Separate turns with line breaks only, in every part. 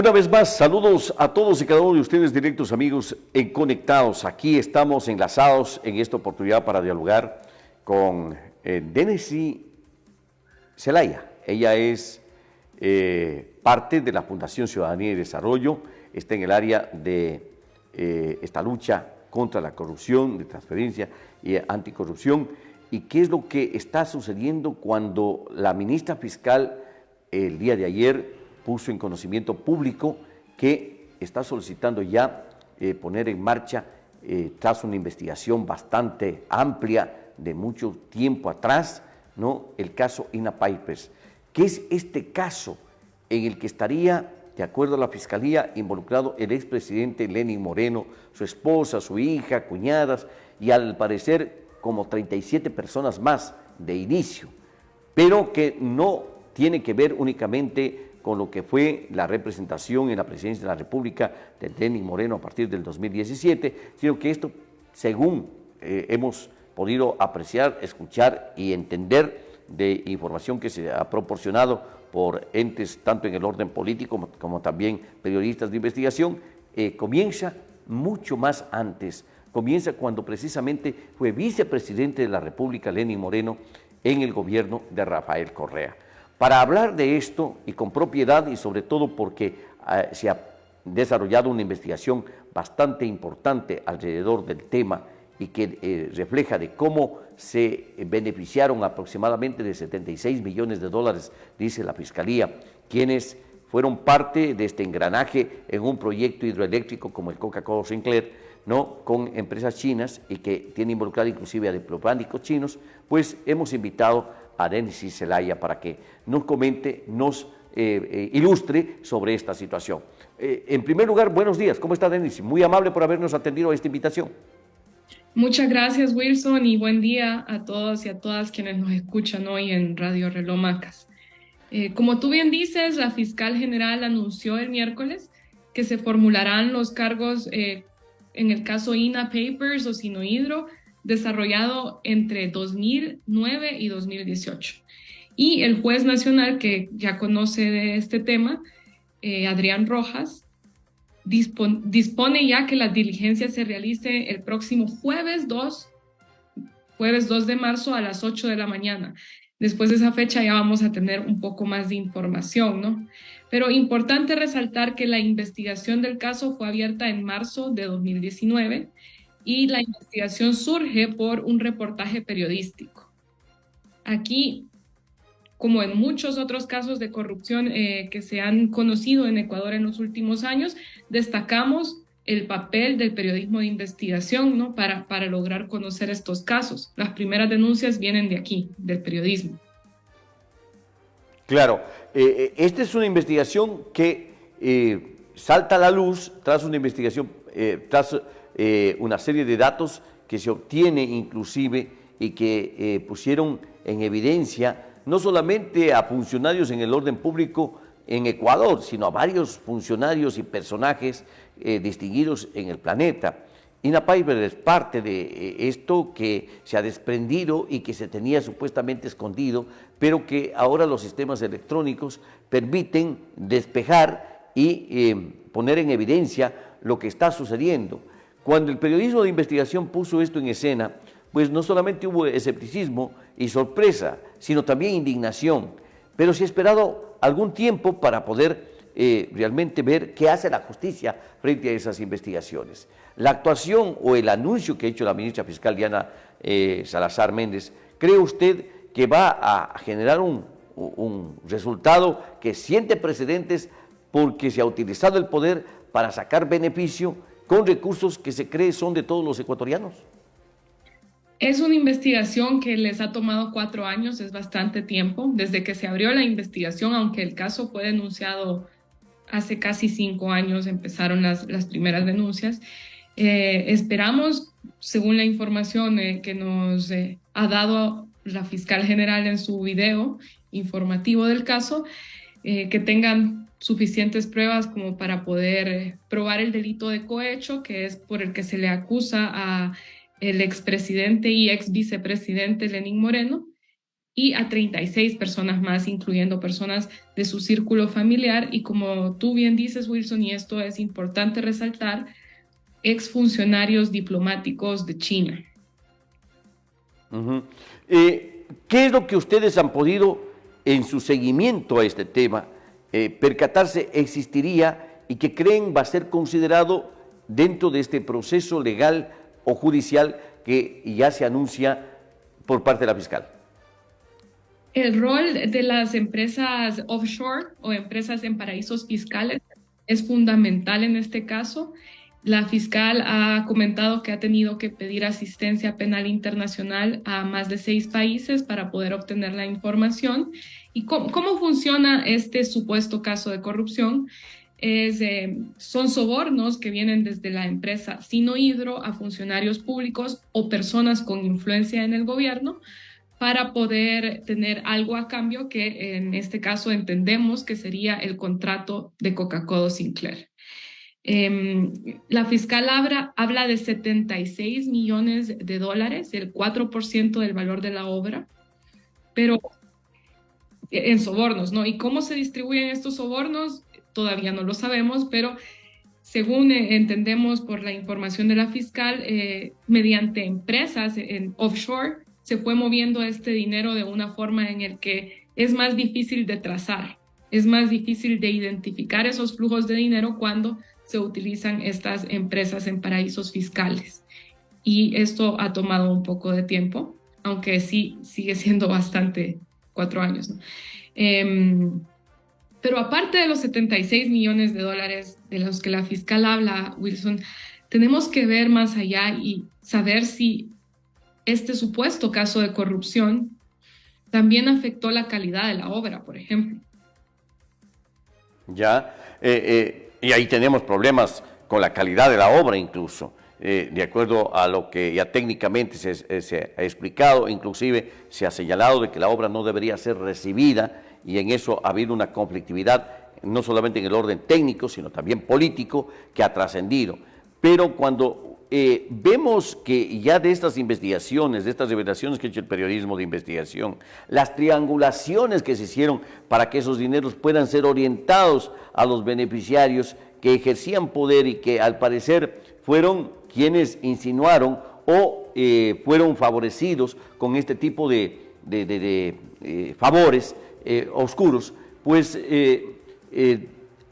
Una vez más, saludos a todos y cada uno de ustedes, directos amigos en Conectados. Aquí estamos enlazados en esta oportunidad para dialogar con Denisi Zelaya. Ella es parte de la Fundación Ciudadanía y Desarrollo, está en el área de esta lucha contra la corrupción, de transferencia y anticorrupción. ¿Y qué es lo que está sucediendo cuando la ministra fiscal el día de ayer puso en conocimiento público que está solicitando ya poner en marcha, tras una investigación bastante amplia de mucho tiempo atrás, ¿no?, el caso INA Pipers? ¿Qué es este caso en el que estaría, de acuerdo a la Fiscalía, involucrado el expresidente Lenín Moreno, su esposa, su hija, cuñadas y al parecer como 37 personas más de inicio, pero que no tiene que ver únicamente con lo que fue la representación en la presidencia de la República de Lenín Moreno a partir del 2017, sino que esto, según hemos podido apreciar, escuchar y entender de información que se ha proporcionado por entes tanto en el orden político como también periodistas de investigación, comienza mucho más antes. Comienza cuando precisamente fue vicepresidente de la República Lenín Moreno en el gobierno de Rafael Correa. Para hablar de esto y con propiedad y sobre todo porque se ha desarrollado una investigación bastante importante alrededor del tema y que refleja de cómo se beneficiaron aproximadamente de 76 millones de dólares, dice la Fiscalía, quienes fueron parte de este engranaje en un proyecto hidroeléctrico como el Coca-Cola Sinclair, ¿no?, con empresas chinas y que tiene involucrado inclusive a diplomáticos chinos. Pues hemos invitado a Denisi Zelaya para que nos comente, nos ilustre sobre esta situación. En primer lugar, buenos días, ¿cómo está Denisi? Muy amable por habernos atendido a esta invitación.
Muchas gracias, Wilson, y buen día a todos y a todas quienes nos escuchan hoy en Radio Reloj Macas. Como tú bien dices, la fiscal general anunció el miércoles que se formularán los cargos en el caso INA Papers o Sinohydro, desarrollado entre 2009 y 2018. Y el juez nacional, que ya conoce de este tema, Adrián Rojas, dispone ya que la diligencia se realice el próximo jueves 2 de marzo a las 8 de la mañana. Después de esa fecha ya vamos a tener un poco más de información, ¿no? Pero importante resaltar que la investigación del caso fue abierta en marzo de 2019 y la investigación surge por un reportaje periodístico. Aquí, como en muchos otros casos de corrupción que se han conocido en Ecuador en los últimos años, destacamos el papel del periodismo de investigación, ¿no?, para lograr conocer estos casos. Las primeras denuncias vienen de aquí, del periodismo.
Claro, esta es una investigación que salta a la luz tras una investigación, tras una serie de datos que se obtiene inclusive y que pusieron en evidencia no solamente a funcionarios en el orden público en Ecuador, sino a varios funcionarios y personajes distinguidos en el planeta. INA Pipers es parte de esto que se ha desprendido y que se tenía supuestamente escondido, pero que ahora los sistemas electrónicos permiten despejar y poner en evidencia lo que está sucediendo. Cuando el periodismo de investigación puso esto en escena, pues no solamente hubo escepticismo y sorpresa, sino también indignación, pero se ha esperado algún tiempo para poder realmente ver qué hace la justicia frente a esas investigaciones. La actuación o el anuncio que ha hecho la ministra fiscal Diana Salazar Méndez, ¿cree usted que va a generar un resultado que siente precedentes porque se ha utilizado el poder para sacar beneficio con recursos que se cree son de todos los ecuatorianos?
Es una investigación que les ha tomado 4 años, es bastante tiempo, desde que se abrió la investigación, aunque el caso fue denunciado hace casi 5 años, empezaron las primeras denuncias. Esperamos, según la información que nos ha dado la fiscal general en su video informativo del caso, que tengan suficientes pruebas como para poder probar el delito de cohecho, que es por el que se le acusa a el expresidente y ex vicepresidente Lenín Moreno, y a 36 personas más, incluyendo personas de su círculo familiar. Y como tú bien dices, Wilson, y esto es importante resaltar, exfuncionarios diplomáticos de China.
Uh-huh. ¿Qué es lo que ustedes han podido, en su seguimiento a este tema, percatarse existiría y que creen va a ser considerado dentro de este proceso legal o judicial que ya se anuncia por parte de la fiscal?
El rol de las empresas offshore o empresas en paraísos fiscales es fundamental en este caso. La fiscal ha comentado que ha tenido que pedir asistencia penal internacional a más de 6 países para poder obtener la información. ¿Y cómo funciona este supuesto caso de corrupción? Son sobornos que vienen desde la empresa Sinohydro a funcionarios públicos o personas con influencia en el gobierno para poder tener algo a cambio, que en este caso entendemos que sería el contrato de Coca-Cola Sinclair. La fiscal habla de 76 millones de dólares, el 4% del valor de la obra, pero en sobornos, ¿no? ¿Y cómo se distribuyen estos sobornos? Todavía no lo sabemos, pero según entendemos por la información de la fiscal, mediante empresas en offshore se fue moviendo este dinero de una forma en el que es más difícil de trazar, es más difícil de identificar esos flujos de dinero cuando se utilizan estas empresas en paraísos fiscales. Y esto ha tomado un poco de tiempo, aunque sí sigue siendo bastante, 4 años, ¿no? Pero aparte de los 76 millones de dólares de los que la fiscal habla, Wilson, tenemos que ver más allá y saber si este supuesto caso de corrupción también afectó la calidad de la obra, por ejemplo.
Ya, y ahí tenemos problemas con la calidad de la obra incluso, de acuerdo a lo que ya técnicamente se ha explicado, inclusive se ha señalado de que la obra no debería ser recibida, y en eso ha habido una conflictividad, no solamente en el orden técnico, sino también político, que ha trascendido. Pero cuando vemos que ya de estas investigaciones, de estas revelaciones que ha hecho el periodismo de investigación, las triangulaciones que se hicieron para que esos dineros puedan ser orientados a los beneficiarios que ejercían poder y que al parecer fueron quienes insinuaron o fueron favorecidos con este tipo de favores oscuros, pues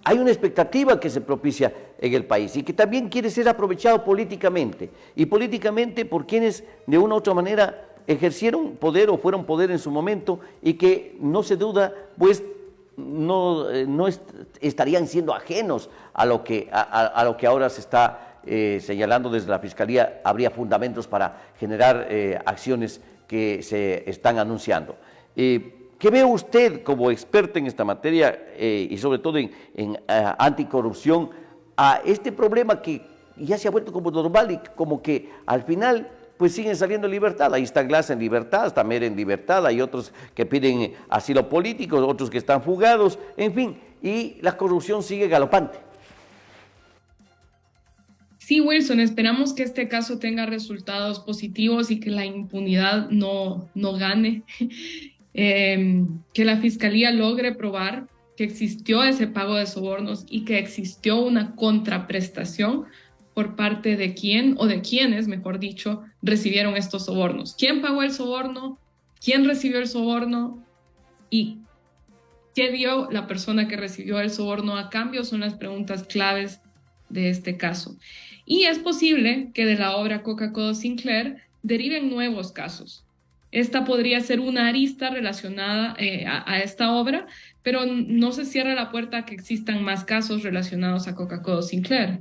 hay una expectativa que se propicia en el país y que también quiere ser aprovechado políticamente, y políticamente por quienes de una u otra manera ejercieron poder o fueron poder en su momento y que no se duda, pues no estarían siendo ajenos a lo que ahora se está señalando desde la Fiscalía. Habría fundamentos para generar acciones que se están anunciando. ¿Qué ve usted como experta en esta materia y sobre todo en anticorrupción a este problema que ya se ha vuelto como normal y como que al final pues siguen saliendo en libertad? Ahí está Glass en libertad, está Mer en libertad, hay otros que piden asilo político, otros que están fugados, en fin, y la corrupción sigue galopante.
Sí, Wilson, esperamos que este caso tenga resultados positivos y que la impunidad no gane. Que la Fiscalía logre probar que existió ese pago de sobornos y que existió una contraprestación por parte de quién o de quienes, mejor dicho, recibieron estos sobornos. ¿Quién pagó el soborno? ¿Quién recibió el soborno? ¿Y qué dio la persona que recibió el soborno a cambio? Son las preguntas claves de este caso. Y es posible que de la obra Coca-Cola Sinclair deriven nuevos casos. Esta podría ser una arista relacionada a esta obra, pero no se cierra la puerta a que existan más casos relacionados a Coca-Cola Sinclair.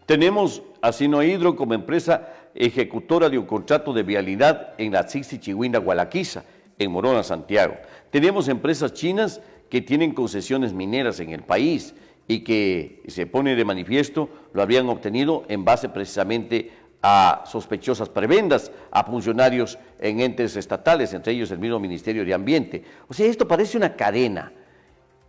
Tenemos a Sinohydro como empresa ejecutora de un contrato de vialidad en la Sixty Chihuina Gualaquiza, en Morona, Santiago. Tenemos empresas chinas que tienen concesiones mineras en el país y que se pone de manifiesto lo habrían obtenido en base precisamente a sospechosas prebendas a funcionarios en entes estatales, entre ellos el mismo Ministerio de Ambiente. O sea, esto parece una cadena.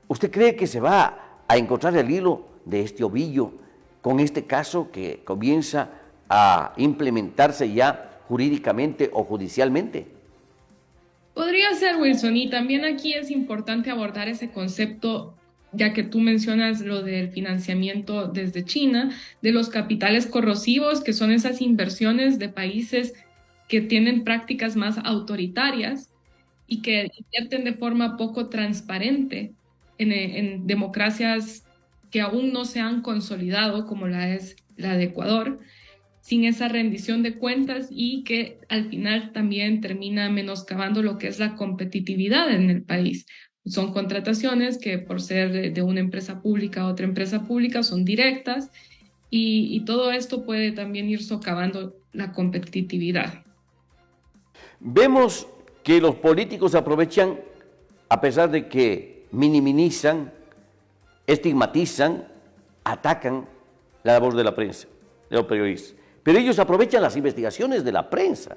¿Usted cree que se va a encontrar el hilo de este ovillo con este caso que comienza a implementarse ya jurídicamente o judicialmente?
Podría ser, Wilson, y también aquí es importante abordar ese concepto, ya que tú mencionas lo del financiamiento desde China, de los capitales corrosivos, que son esas inversiones de países que tienen prácticas más autoritarias y que invierten de forma poco transparente en democracias que aún no se han consolidado, como la es la de Ecuador, sin esa rendición de cuentas y que al final también termina menoscabando lo que es la competitividad en el país. Son contrataciones que por ser de una empresa pública a otra empresa pública son directas y todo esto puede también ir socavando la competitividad.
Vemos que los políticos aprovechan, a pesar de que minimizan, estigmatizan, atacan la labor de la prensa, de los periodistas. Pero ellos aprovechan las investigaciones de la prensa.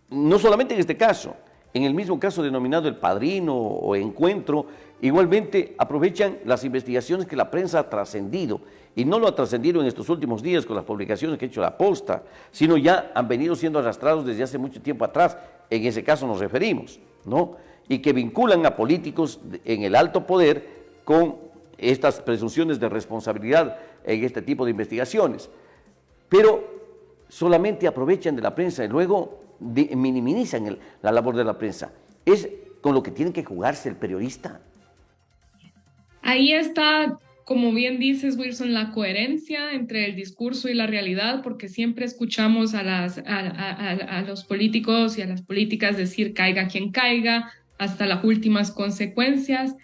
No solamente en este caso, en el mismo caso denominado El Padrino o Encuentro, igualmente aprovechan las investigaciones que la prensa ha trascendido. Y no lo ha trascendido en estos últimos días con las publicaciones que ha hecho la Posta, sino ya han venido siendo arrastrados desde hace mucho tiempo atrás. En ese caso nos referimos, ¿no? Y que vinculan a políticos en el alto poder con estas presunciones de responsabilidad en este tipo de investigaciones. Pero solamente aprovechan de la prensa y luego minimizan la labor de la prensa. Es con lo que tiene que jugarse el periodista.
Ahí está, como bien dices, Wilson, la coherencia entre el discurso y la realidad, porque siempre escuchamos a los políticos y a las políticas decir caiga quien caiga, hasta las últimas consecuencias.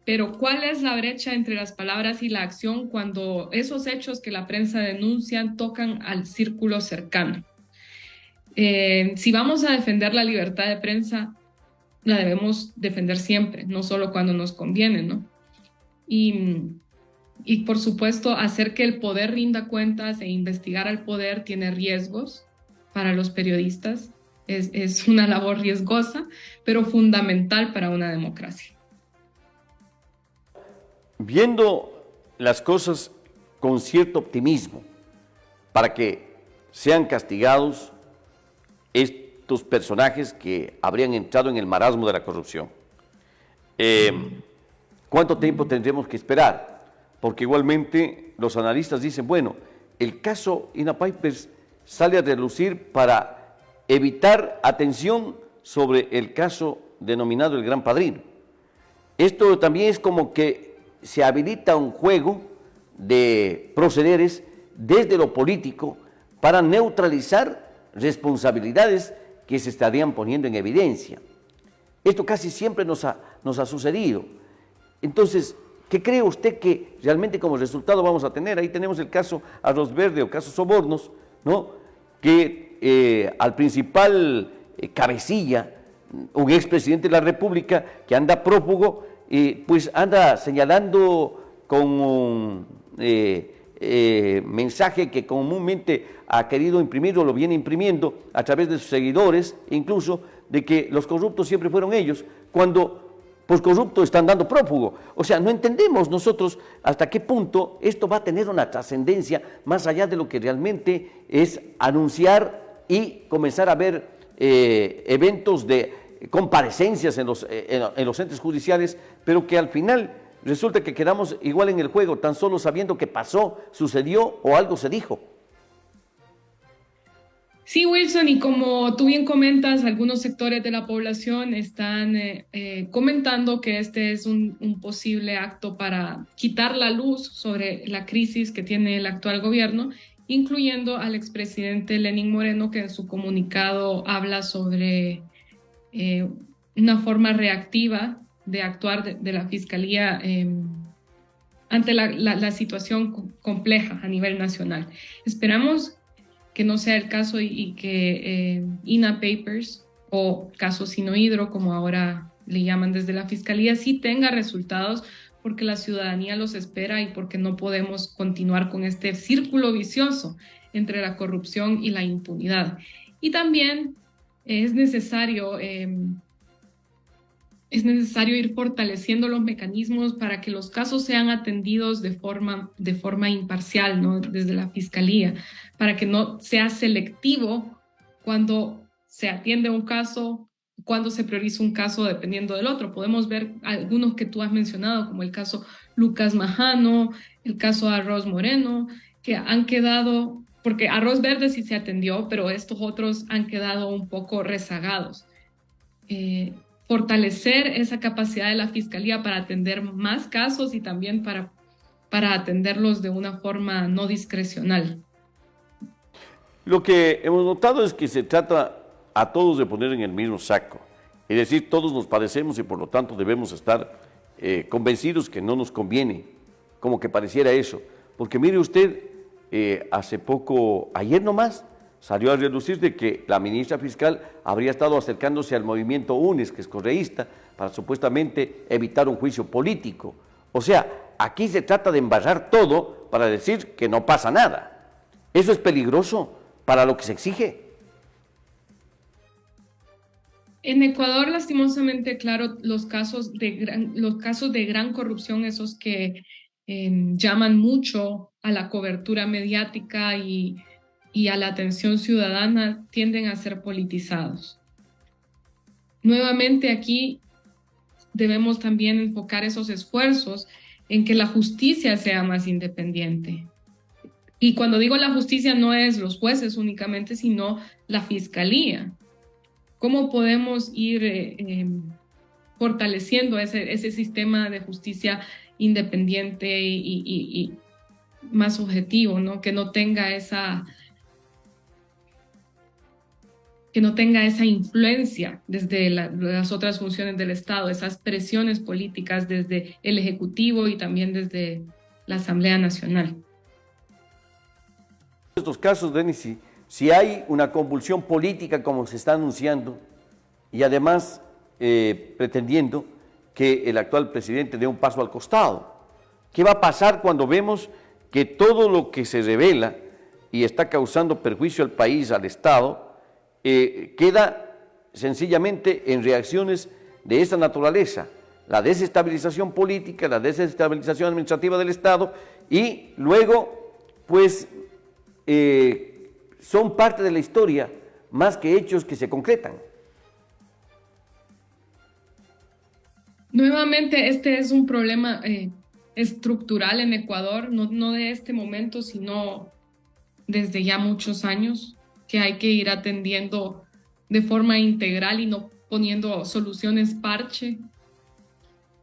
Pero ¿cuál es la brecha entre las palabras y la acción cuando esos hechos que la prensa denuncia tocan al círculo cercano? Si vamos a defender la libertad de prensa, la debemos defender siempre, no solo cuando nos conviene, ¿no? Y por supuesto, hacer que el poder rinda cuentas e investigar al poder tiene riesgos para los periodistas. Es una labor riesgosa, pero fundamental para una democracia.
Viendo las cosas con cierto optimismo, para que sean castigados estos personajes que habrían entrado en el marasmo de la corrupción. ¿Cuánto tiempo tendremos que esperar? Porque igualmente los analistas dicen, bueno, el caso INA Papers sale a relucir para evitar atención sobre el caso denominado el Gran Padrino. Esto también es como que se habilita un juego de procederes desde lo político para neutralizar responsabilidades que se estarían poniendo en evidencia. Esto casi siempre nos ha sucedido. Entonces, ¿qué cree usted que realmente como resultado vamos a tener? Ahí tenemos el caso Arroz Verde o caso Sobornos, ¿no? Que al principal cabecilla, un expresidente de la República que anda prófugo, pues anda señalando con un mensaje que comúnmente ha querido imprimir o lo viene imprimiendo a través de sus seguidores, incluso de que los corruptos siempre fueron ellos, cuando pues corruptos están dando prófugo. O sea, no entendemos nosotros hasta qué punto esto va a tener una trascendencia más allá de lo que realmente es anunciar y comenzar a ver eventos de comparecencias en los entes judiciales, pero que al final resulta que quedamos igual en el juego, tan solo sabiendo que pasó, sucedió o algo se dijo.
Sí, Wilson, y como tú bien comentas, algunos sectores de la población están comentando que este es un posible acto para quitar la luz sobre la crisis que tiene el actual gobierno, incluyendo al expresidente Lenín Moreno, que en su comunicado habla sobre una forma reactiva de actuar de la Fiscalía ante la situación compleja a nivel nacional. Esperamos que no sea el caso y que INA Papers o caso Sinohydro, como ahora le llaman desde la Fiscalía, sí tenga resultados, porque la ciudadanía los espera y porque no podemos continuar con este círculo vicioso entre la corrupción y la impunidad. Y también es necesario ir fortaleciendo los mecanismos para que los casos sean atendidos de forma imparcial, ¿no? Desde la Fiscalía, para que no sea selectivo cuando se atiende un caso cuando se prioriza un caso dependiendo del otro. Podemos ver algunos que tú has mencionado, como el caso Lucas Majano, el caso Arroz Moreno, que han quedado, porque Arroz Verde sí se atendió, pero estos otros han quedado un poco rezagados. Fortalecer esa capacidad de la Fiscalía para atender más casos y también para atenderlos de una forma no discrecional.
Lo que hemos notado es que se trata a todos de poner en el mismo saco. Es decir, todos nos padecemos y por lo tanto debemos estar convencidos que no nos conviene, como que pareciera eso. Porque mire usted, hace poco, ayer nomás, salió a relucir de que la ministra fiscal habría estado acercándose al movimiento UNES, que es correísta, para supuestamente evitar un juicio político. O sea, aquí se trata de embarrar todo para decir que no pasa nada. Eso es peligroso para lo que se exige.
En Ecuador, lastimosamente, claro, los casos de gran corrupción, esos que llaman mucho a la cobertura mediática y a la atención ciudadana, tienden a ser politizados. Nuevamente aquí debemos también enfocar esos esfuerzos en que la justicia sea más independiente. Y cuando digo la justicia no es los jueces únicamente, sino la fiscalía. ¿Cómo podemos ir fortaleciendo ese sistema de justicia independiente y más objetivo, ¿no? Que no tenga esa influencia desde las otras funciones del Estado, esas presiones políticas desde el Ejecutivo y también desde la Asamblea Nacional?
En estos casos, Denis, si hay una convulsión política como se está anunciando y además pretendiendo que el actual presidente dé un paso al costado, ¿qué va a pasar cuando vemos que todo lo que se revela y está causando perjuicio al país, al Estado, queda sencillamente en reacciones de esta naturaleza? La desestabilización política, la desestabilización administrativa del Estado y luego, pues, son parte de la historia más que hechos que se concretan.
Nuevamente, este es un problema estructural en Ecuador, no de este momento, sino desde ya muchos años, que hay que ir atendiendo de forma integral y no poniendo soluciones parche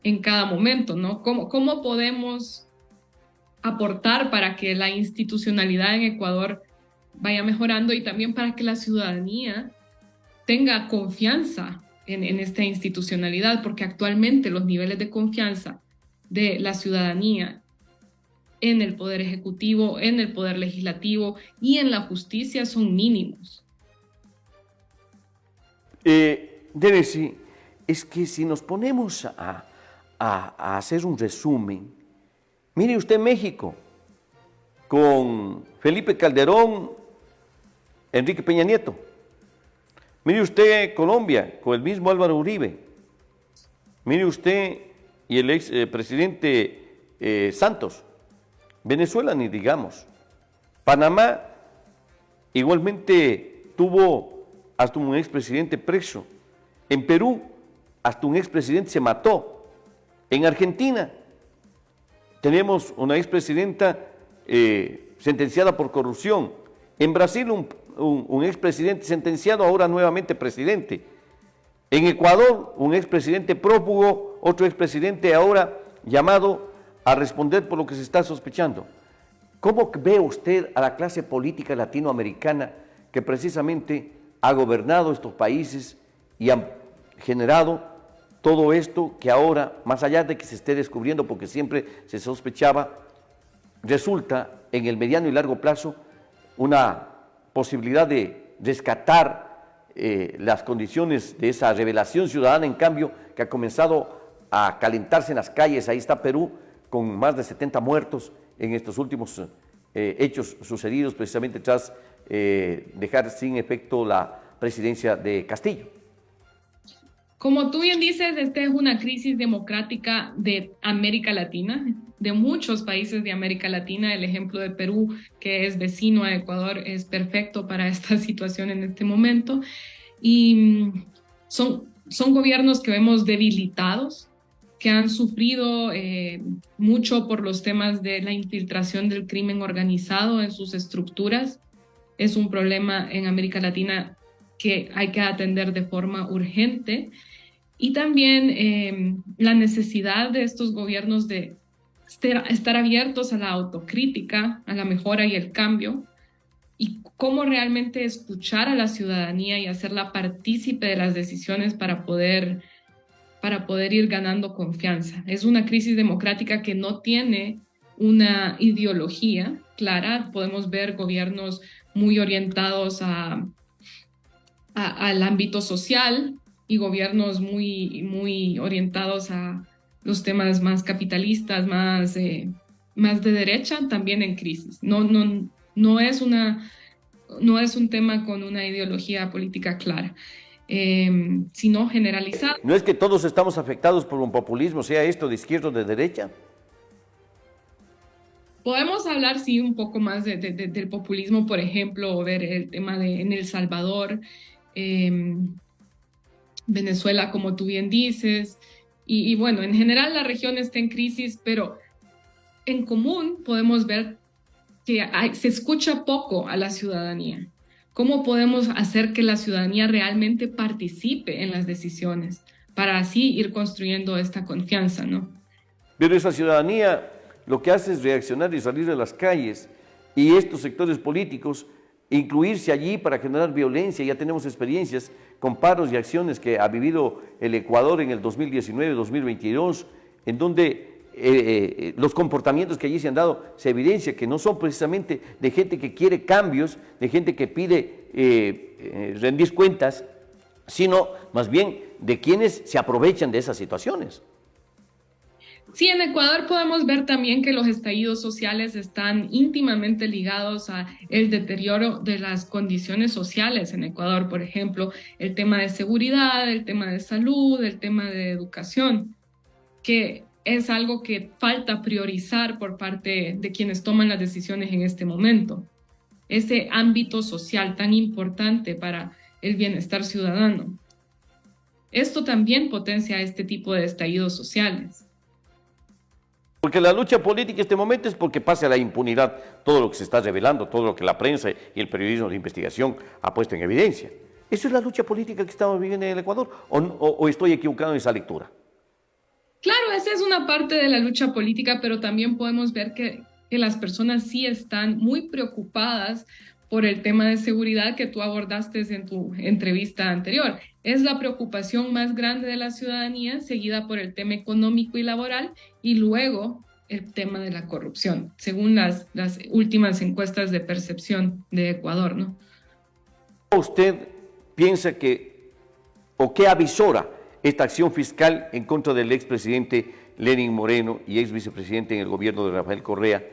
en cada momento, ¿no? ¿Cómo podemos aportar para que la institucionalidad en Ecuador vaya mejorando y también para que la ciudadanía tenga confianza en esta institucionalidad? Porque actualmente los niveles de confianza de la ciudadanía en el Poder Ejecutivo, en el Poder Legislativo y en la justicia son mínimos.
Denis, es que si nos ponemos a hacer un resumen, mire usted México, con Felipe Calderón, Enrique Peña Nieto. Mire usted Colombia, con el mismo Álvaro Uribe. Mire usted y el ex presidente Santos. Venezuela ni digamos. Panamá igualmente tuvo hasta un expresidente preso. En Perú hasta un expresidente se mató. En Argentina tenemos una expresidenta sentenciada por corrupción. En Brasil un expresidente sentenciado, ahora nuevamente presidente. En Ecuador un expresidente prófugo, otro expresidente ahora llamado a responder por lo que se está sospechando. ¿Cómo ve usted a la clase política latinoamericana que precisamente ha gobernado estos países y ha generado todo esto que ahora, más allá de que se esté descubriendo, porque siempre se sospechaba, resulta en el mediano y largo plazo una posibilidad de rescatar las condiciones de esa revelación ciudadana, en cambio, que ha comenzado a calentarse en las calles? Ahí está Perú, con más de 70 muertos en estos últimos hechos sucedidos precisamente tras dejar sin efecto la presidencia de Castillo.
Como tú bien dices, esta es una crisis democrática de América Latina, de muchos países de América Latina. El ejemplo de Perú, que es vecino a Ecuador, es perfecto para esta situación en este momento. Y son gobiernos que vemos debilitados, que han sufrido mucho por los temas de la infiltración del crimen organizado en sus estructuras. Es un problema en América Latina que hay que atender de forma urgente. Y también la necesidad de estos gobiernos de estar abiertos a la autocrítica, a la mejora y el cambio, y cómo realmente escuchar a la ciudadanía y hacerla partícipe de las decisiones para poder ir ganando confianza. Es una crisis democrática que no tiene una ideología clara. Podemos ver gobiernos muy orientados al ámbito social y gobiernos muy orientados a los temas más capitalistas, más de derecha, también en crisis. No es un tema con una ideología política clara, sino generalizada.
¿No es que todos estamos afectados por un populismo, sea esto de izquierda o de derecha?
Podemos hablar, sí, un poco más del populismo, por ejemplo, o ver el tema en El Salvador, Venezuela, como tú bien dices, y bueno, en general la región está en crisis, pero en común podemos ver que se escucha poco a la ciudadanía. ¿Cómo podemos hacer que la ciudadanía realmente participe en las decisiones para así ir construyendo esta confianza, ¿no?
Pero esa ciudadanía lo que hace es reaccionar y salir a las calles, y estos sectores políticos incluirse allí para generar violencia. Ya tenemos experiencias con paros y acciones que ha vivido el Ecuador en el 2019-2022, en donde los comportamientos que allí se han dado se evidencia que no son precisamente de gente que quiere cambios, de gente que pide rendir cuentas, sino más bien de quienes se aprovechan de esas situaciones.
Sí, en Ecuador podemos ver también que los estallidos sociales están íntimamente ligados a el deterioro de las condiciones sociales en Ecuador, por ejemplo, el tema de seguridad, el tema de salud, el tema de educación, que es algo que falta priorizar por parte de quienes toman las decisiones en este momento. Ese ámbito social tan importante para el bienestar ciudadano. Esto también potencia este tipo de estallidos sociales.
Porque la lucha política en este momento es porque pase a la impunidad todo lo que se está revelando, todo lo que la prensa y el periodismo de investigación ha puesto en evidencia. ¿Eso es la lucha política que estamos viviendo en el Ecuador o estoy equivocado en esa lectura?
Claro, esa es una parte de la lucha política, pero también podemos ver que las personas sí están muy preocupadas por el tema de seguridad que tú abordaste en tu entrevista anterior. Es la preocupación más grande de la ciudadanía, seguida por el tema económico y laboral, y luego el tema de la corrupción, según las últimas encuestas de percepción de Ecuador, ¿no?
¿Usted piensa que, o qué avisora esta acción fiscal en contra del expresidente Lenín Moreno y ex vicepresidente en el gobierno de Rafael Correa,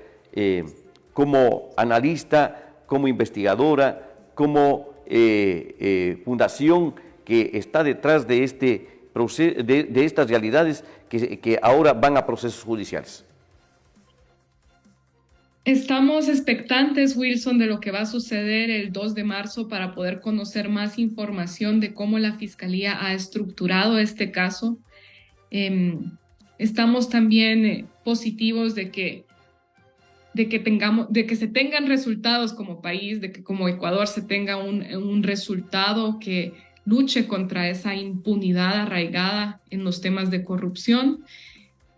como analista, como investigadora, como fundación que está detrás de, de estas realidades que ahora van a procesos judiciales?
Estamos expectantes, Wilson, de lo que va a suceder el 2 de marzo para poder conocer más información de cómo la Fiscalía ha estructurado este caso. Estamos también positivos de que se tengan resultados como país, de que como Ecuador se tenga un resultado que luche contra esa impunidad arraigada en los temas de corrupción,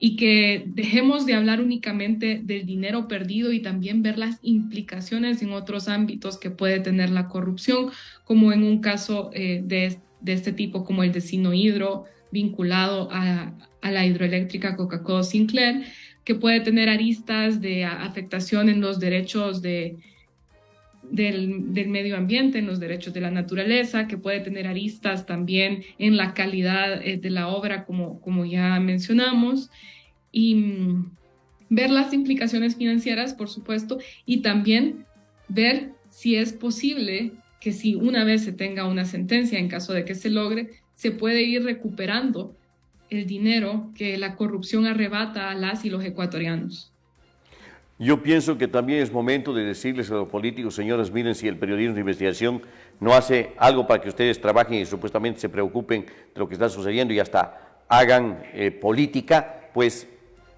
y que dejemos de hablar únicamente del dinero perdido y también ver las implicaciones en otros ámbitos que puede tener la corrupción, como en un caso de este tipo, como el de Sinohydro, vinculado a la hidroeléctrica Coca-Cola Sinclair, que puede tener aristas de afectación en los derechos del medio ambiente, en los derechos de la naturaleza, que puede tener aristas también en la calidad de la obra, como ya mencionamos, y ver las implicaciones financieras, por supuesto, y también ver si es posible que si una vez se tenga una sentencia, en caso de que se logre, se puede ir recuperando el dinero que la corrupción arrebata a las y los ecuatorianos.
Yo pienso que también es momento de decirles a los políticos, señores, miren, si el periodismo de investigación no hace algo para que ustedes trabajen y supuestamente se preocupen de lo que está sucediendo y hasta hagan política, pues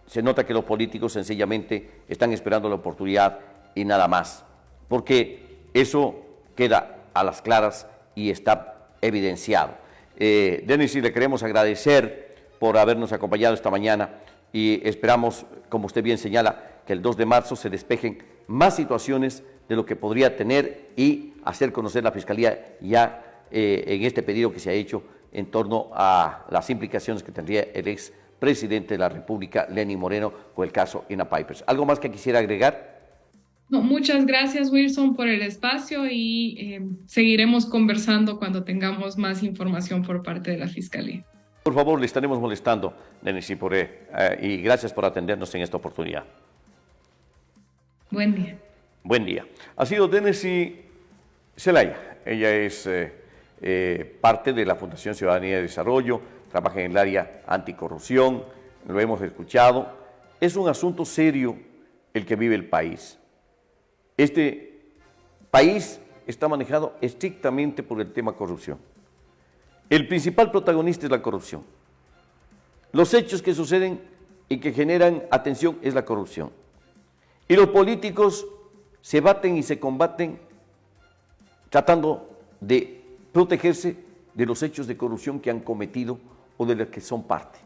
se nota que los políticos sencillamente están esperando la oportunidad y nada más, porque eso queda a las claras y está evidenciado. Denis, le queremos agradecer por habernos acompañado esta mañana y esperamos, como usted bien señala, que el 2 de marzo se despejen más situaciones de lo que podría tener y hacer conocer la Fiscalía ya en este pedido que se ha hecho en torno a las implicaciones que tendría el ex presidente de la República, Lenín Moreno, con el caso INA Pipers. ¿Algo más que quisiera agregar?
No, muchas gracias, Wilson, por el espacio y seguiremos conversando cuando tengamos más información por parte de la Fiscalía.
Por favor, le estaremos molestando, Denis, y gracias por atendernos en esta oportunidad.
Buen día.
Buen día. Ha sido Denis Zelaya. Ella es parte de la Fundación Ciudadanía de Desarrollo, trabaja en el área anticorrupción, lo hemos escuchado. Es un asunto serio el que vive el país. Este país está manejado estrictamente por el tema corrupción. El principal protagonista es la corrupción. Los hechos que suceden y que generan atención es la corrupción. Y los políticos se baten y se combaten tratando de protegerse de los hechos de corrupción que han cometido o de los que son parte.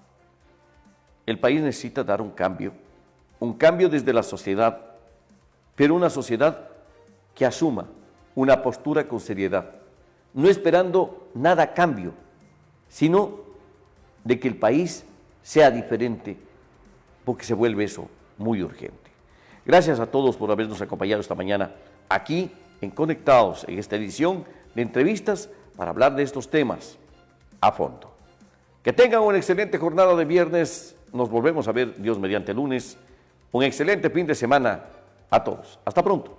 El país necesita dar un cambio desde la sociedad, pero una sociedad que asuma una postura con seriedad, no esperando nada a cambio, sino de que el país sea diferente, porque se vuelve eso muy urgente. Gracias a todos por habernos acompañado esta mañana aquí en Conectados, en esta edición de entrevistas para hablar de estos temas a fondo. Que tengan una excelente jornada de viernes. Nos volvemos a ver, Dios mediante, lunes. Un excelente fin de semana a todos. Hasta pronto.